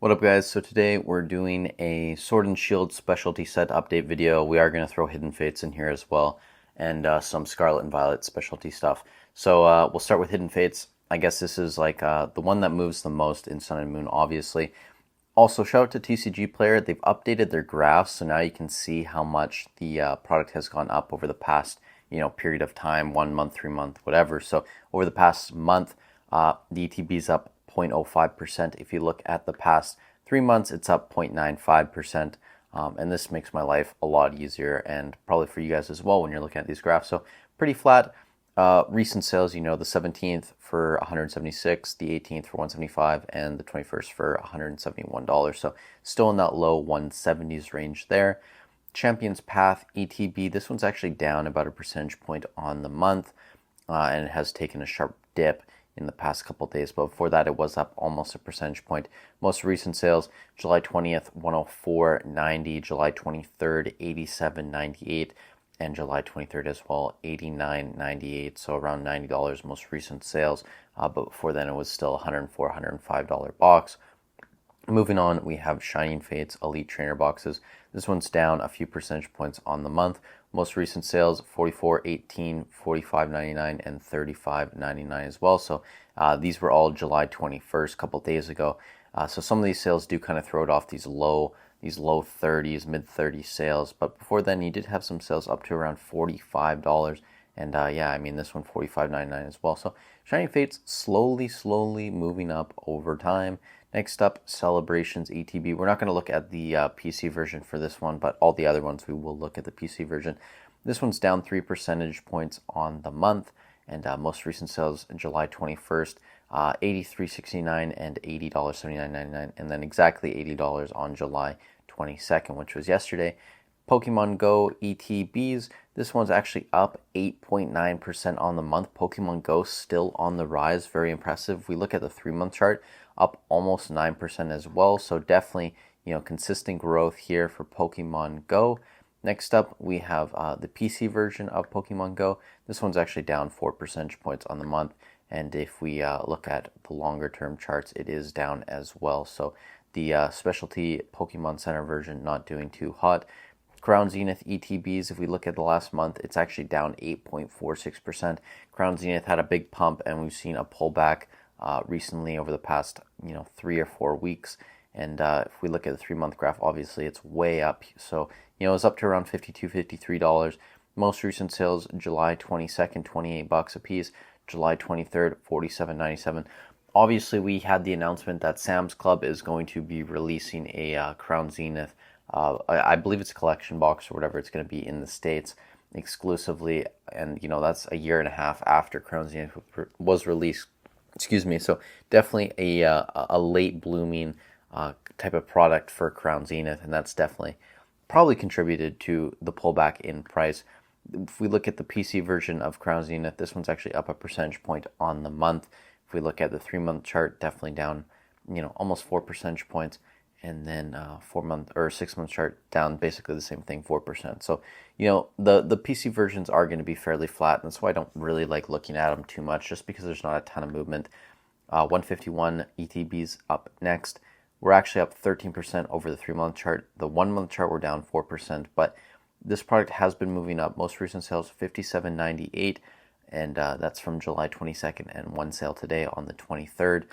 What up, guys? So today we're doing a Sword and Shield specialty set update video. We are going to throw Hidden Fates in here as well, and some Scarlet and Violet specialty stuff. So we'll start with Hidden Fates. I guess this is like the one that moves the most in Sun and Moon, obviously. Also, shout out to TCG Player. They've updated their graphs, so now you can see how much the product has gone up over the past, period of time, 1 month, 3 month, whatever. So over the past month, the ETB is up 0.05%. If you look at the past 3 months, it's up 0.95%. And this makes my life a lot easier, and probably for you guys as well when you're looking at these graphs. So pretty flat. Recent sales, the 17th for $176, the 18th for $175, and the 21st for $171. So still in that low 170s range there. Champions Path ETB, this one's actually down about a percentage point on the month, and it has taken a sharp dip in the past couple of days, but before that it was up almost a percentage point. Most recent sales, July 20th 104.90, July 23rd 87.98, and July 23rd as well 89.98, so around $90 most recent sales, but before then it was still $104, $105 box. Moving on, we have Shining Fates Elite Trainer boxes. This one's down a few percentage points on the month. Most recent sales, $44.18, $45.99, and $35.99 as well. So these were all July 21st, a couple days ago. So some of these sales do kind of throw it off these low 30s, mid 30s sales. But before then, you did have some sales up to around $45. And yeah, I mean, this one $45.99 as well. So Shining Fates slowly moving up over time. Next up, Celebrations ETB. We're not going to look at the PC version for this one, but all the other ones we will look at the PC version. This one's down 3 percentage points on the month, and most recent sales July 21st, $83.69 and $80.79.99, and then exactly $80 on July 22nd, which was yesterday. Pokemon Go ETBs, this one's actually up 8.9% on the month. Pokemon Go still on the rise, very impressive. If we look at the 3-month chart, up almost 9% as well, so definitely, consistent growth here for Pokemon Go. Next up, we have the PC version of Pokemon Go. This one's actually down 4 percentage points on the month, and if we look at the longer term charts, it is down as well. So the specialty Pokemon Center version not doing too hot. Crown Zenith ETBs, if we look at the last month, it's actually down 8.46%. Crown Zenith had a big pump, and we've seen a pullback recently over the past 3 or 4 weeks. And if we look at the 3-month graph, obviously it's way up. So it's up to around $52, $53. Most recent sales July 22nd, $28 a piece. July 23rd, $47.97. Obviously, we had the announcement that Sam's Club is going to be releasing a Crown Zenith. I believe it's a collection box or whatever it's going to be in the States exclusively, and that's a year and a half after Crown Zenith was released. Excuse me. So definitely a late blooming type of product for Crown Zenith, and that's definitely probably contributed to the pullback in price. If we look at the PC version of Crown Zenith, this one's actually up a percentage point on the month. If we look at the 3-month chart, definitely down, almost 4 percentage points. And then 4-month or 6-month chart down basically the same thing, 4%. So, the PC versions are going to be fairly flat. And that's why I don't really like looking at them too much, just because there's not a ton of movement. 151 ETBs up next. We're actually up 13% over the 3-month chart. The 1-month chart, we're down 4%. But this product has been moving up. Most recent sales, $57.98. And that's from July 22nd, and one sale today on the 23rd.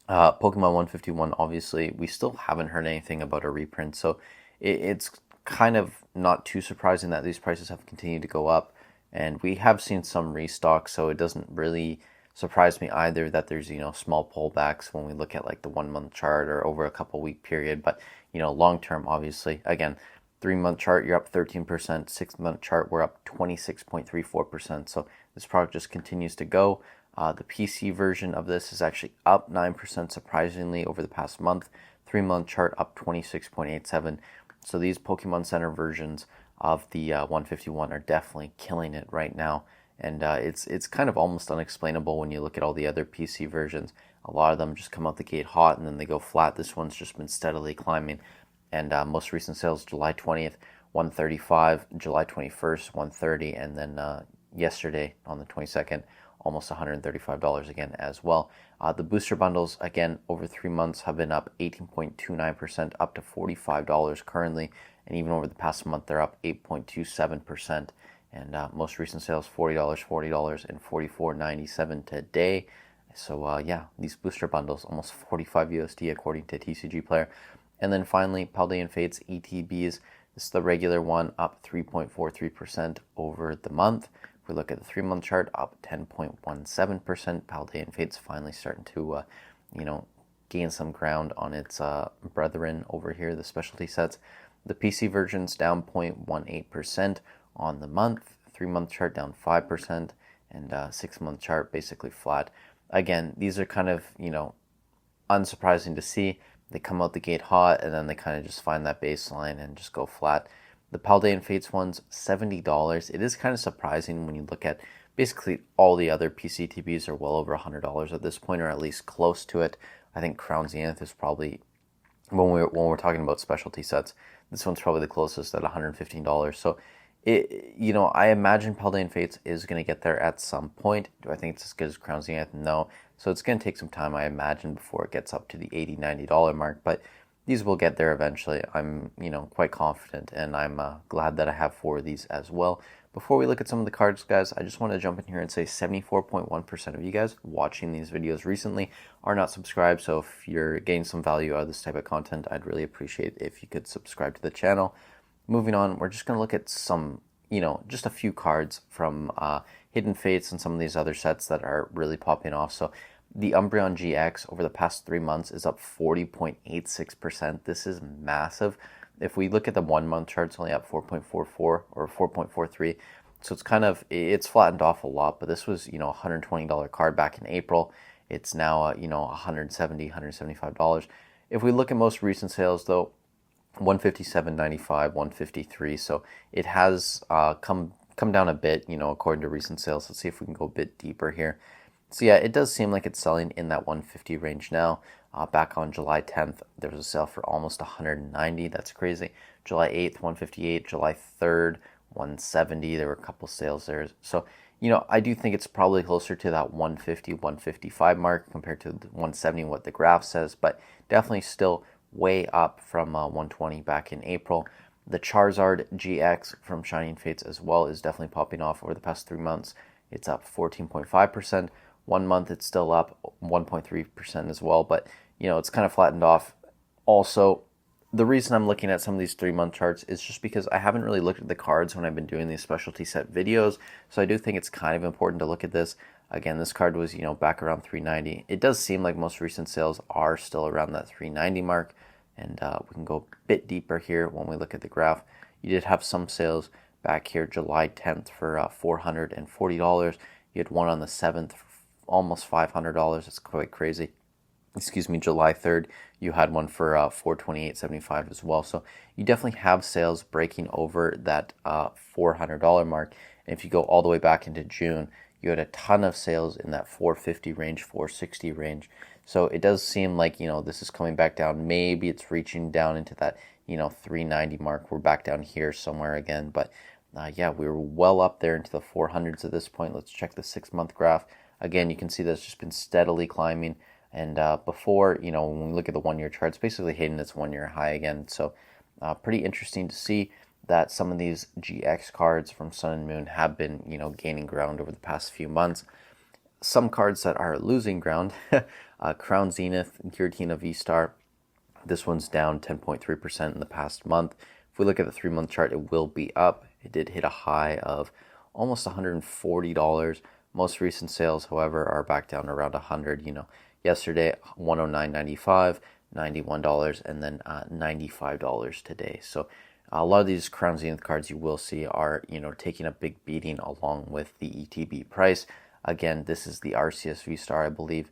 Pokemon 151, obviously, we still haven't heard anything about a reprint, so it's kind of not too surprising that these prices have continued to go up, and we have seen some restock, so it doesn't really surprise me either that there's, small pullbacks when we look at like the 1-month chart or over a couple week period, but, long term, obviously, again, 3-month chart, you're up 13%, 6-month chart, we're up 26.34%, so this product just continues to go. The PC version of this is actually up 9% surprisingly over the past month. 3-month chart up 26.87. So these Pokemon Center versions of the 151 are definitely killing it right now. And it's kind of almost unexplainable when you look at all the other PC versions. A lot of them just come out the gate hot and then they go flat. This one's just been steadily climbing. And most recent sales, July 20th, 135, July 21st, 130, and then yesterday on the 22nd, almost $135 again as well. The booster bundles, again, over 3 months have been up 18.29%, up to $45 currently. And even over the past month, they're up 8.27%. And most recent sales, $40, and $44.97 today. So yeah, these booster bundles, almost 45 USD according to TCG Player. And then finally, Paldean and Fates ETBs. This is the regular one, up 3.43% over the month. If we look at the 3-month chart, up 10.17%. Paldean and Fates finally starting to, gain some ground on its brethren over here, the specialty sets. The PC version's down 0.18% on the month. 3-month chart down 5%, and 6-month chart basically flat. Again, these are kind of, unsurprising to see. They come out the gate hot, and then they kind of just find that baseline and just go flat. The Paldean Fates one's $70. It is kind of surprising when you look at basically all the other PCTBs are well over $100 at this point, or at least close to it. I think Crown Zenith is probably, when we're talking about specialty sets, this one's probably the closest at $115. So, I imagine Paldean Fates is going to get there at some point. Do I think it's as good as Crown Zenith? No. So it's going to take some time, I imagine, before it gets up to the $80, $90 mark. But these will get there eventually. I'm, quite confident, and I'm glad that I have 4 of these as well. Before we look at some of the cards, guys, I just want to jump in here and say 74.1% of you guys watching these videos recently are not subscribed. So if you're getting some value out of this type of content, I'd really appreciate if you could subscribe to the channel. Moving on, we're just going to look at some, just a few cards from Hidden Fates and some of these other sets that are really popping off. So the Umbreon GX over the past 3 months is up 40.86%. This is massive. If we look at the 1-month chart, it's only up 4.44 or 4.43. So it's flattened off a lot, but this was, $120 card back in April. It's now, $170, $175. If we look at most recent sales, though, $157.95, $153. So it has come down a bit, according to recent sales. Let's see if we can go a bit deeper here. So yeah, it does seem like it's selling in that 150 range now. Back on July 10th, there was a sale for almost 190. That's crazy. July 8th, 158. July 3rd, 170. There were a couple sales there. So, I do think it's probably closer to that 150, 155 mark compared to the 170, what the graph says, but definitely still way up from 120 back in April. The Charizard GX from Shining Fates as well is definitely popping off over the past 3 months. It's up 14.5%. 1 month, it's still up 1.3% as well, but it's kind of flattened off. Also, the reason I'm looking at some of these 3-month charts is just because I haven't really looked at the cards when I've been doing these specialty set videos, so I do think it's kind of important to look at this. Again, this card was, back around 390. It does seem like most recent sales are still around that 390 mark, and we can go a bit deeper here when we look at the graph. You did have some sales back here July 10th for $440. You had one on the 7th for almost $500. It's quite crazy. July 3rd, you had one for $428.75 as well. So you definitely have sales breaking over that $400 mark. And if you go all the way back into June, you had a ton of sales in that $450 range, $460 range. So it does seem like, this is coming back down. Maybe it's reaching down into that, $390 mark. We're back down here somewhere again. But yeah, we were well up there into the 400s at this point. Let's check the 6-month graph. Again, you can see that it's just been steadily climbing. And before, when we look at the 1-year chart, it's basically hitting its 1-year high again. So pretty interesting to see that some of these GX cards from Sun and Moon have been, gaining ground over the past few months. Some cards that are losing ground, Crown Zenith, Giratina V-Star, this one's down 10.3% in the past month. If we look at the 3-month chart, it will be up. It did hit a high of almost $140. Most recent sales, however, are back down around $100, yesterday, $109.95, $91, and then $95 today. So a lot of these Crown Zenith cards you will see are, taking a big beating along with the ETB price. Again, this is the RCS V-Star, I believe.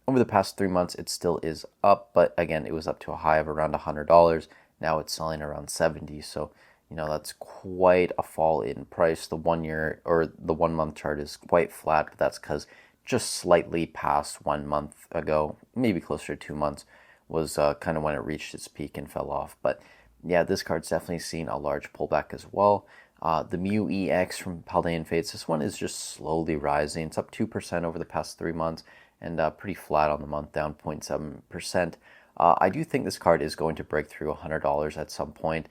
Over the past 3 months, it still is up, but again, it was up to a high of around $100. Now it's selling around $70. So, that's quite a fall in price. The 1-year or the 1-month chart is quite flat, but that's because just slightly past 1 month ago, maybe closer to 2 months, was kind of when it reached its peak and fell off. But yeah, this card's definitely seen a large pullback as well. The Mew EX from Paldean Fates, this one is just slowly rising. It's up 2% over the past 3 months and pretty flat on the month, down 0.7%. I do think this card is going to break through $100 at some point,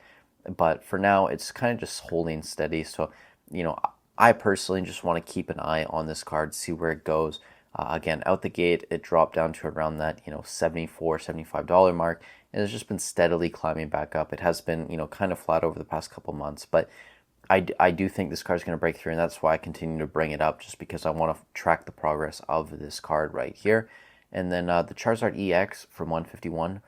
but for now it's kind of just holding steady. So, I personally just want to keep an eye on this card, see where it goes. Again, out the gate, it dropped down to around that, $74, $75 mark, and it's just been steadily climbing back up. It has been, kind of flat over the past couple months, but I do think this card is going to break through, and that's why I continue to bring it up, just because I want to track the progress of this card right here. And then the Charizard EX from 151.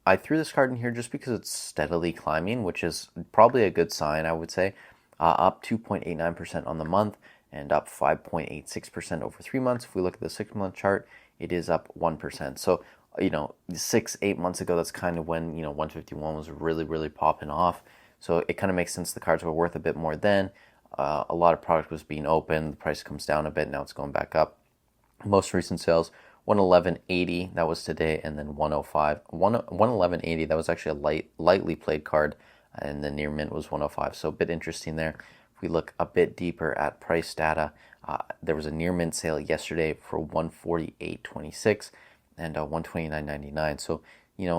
I threw this card in here just because it's steadily climbing, which is probably a good sign, I would say. Up 2.89% on the month and up 5.86% over 3 months. If we look at the 6-month chart, it is up 1%. So, 6-8 months ago, that's kind of when, 151 was really, really popping off. So it kind of makes sense the cards were worth a bit more then. A lot of product was being opened. The price comes down a bit. Now it's going back up. Most recent sales, 111.80, that was today, and then 105. 111.80, that was actually a lightly played card, and the near mint was 105. So a bit interesting there. If we look a bit deeper at price data, there was a near mint sale yesterday for 148.26 and 129.99. So,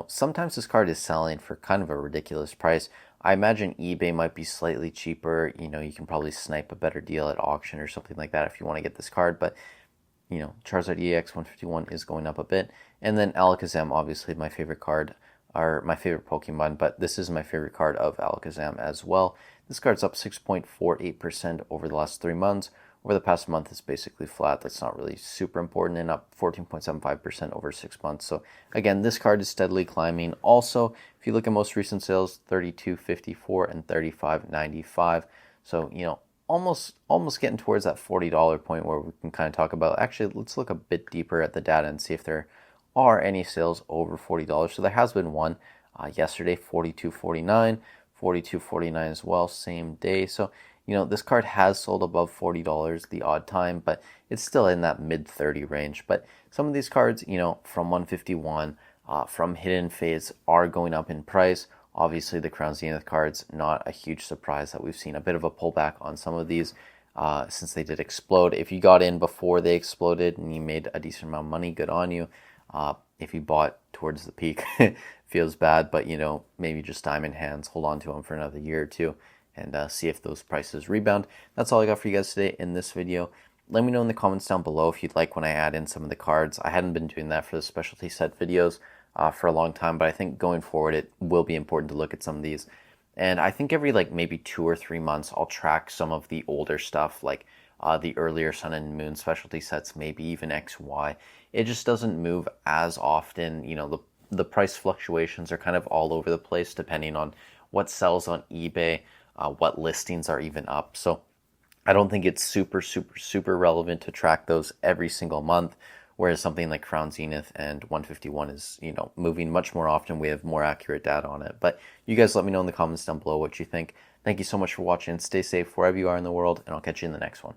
sometimes this card is selling for kind of a ridiculous price. I imagine eBay might be slightly cheaper. You can probably snipe a better deal at auction or something like that if you want to get this card. But, Charizard EX 151 is going up a bit. And then Alakazam, obviously my favorite card, or my favorite Pokemon, but this is my favorite card of Alakazam as well. This card's up 6.48% over the last 3 months. Over the past month, it's basically flat. That's not really super important, and up 14.75% over 6 months. So again, this card is steadily climbing. Also, if you look at most recent sales, 32.54 and 35.95. So, almost getting towards that $40 point where we can kind of talk about, actually, let's look a bit deeper at the data and see if there are any sales over $40. So there has been one yesterday, 42.49, 42.49 as well, same day. So, this card has sold above $40 the odd time, but it's still in that mid-30 range. But some of these cards, from 151, from Hidden Fates, are going up in price. Obviously, the Crown Zenith cards, not a huge surprise that we've seen a bit of a pullback on some of these since they did explode. If you got in before they exploded and you made a decent amount of money, good on you. If you bought towards the peak, feels bad, but, maybe just diamond hands, hold on to them for another year or two, and see if those prices rebound. That's all I got for you guys today in this video. Let me know in the comments down below if you'd like when I add in some of the cards. I hadn't been doing that for the specialty set videos for a long time, but I think going forward it will be important to look at some of these. And I think every maybe 2 or 3 months I'll track some of the older stuff, like the earlier Sun and Moon specialty sets, maybe even XY. It just doesn't move as often. The price fluctuations are kind of all over the place depending on what sells on eBay, what listings are even up. So I don't think it's super relevant to track those every single month, whereas something like Crown Zenith and 151 is, moving much more often. We have more accurate data on it. But you guys let me know in the comments down below what you think. Thank you so much for watching. Stay safe wherever you are in the world, and I'll catch you in the next one.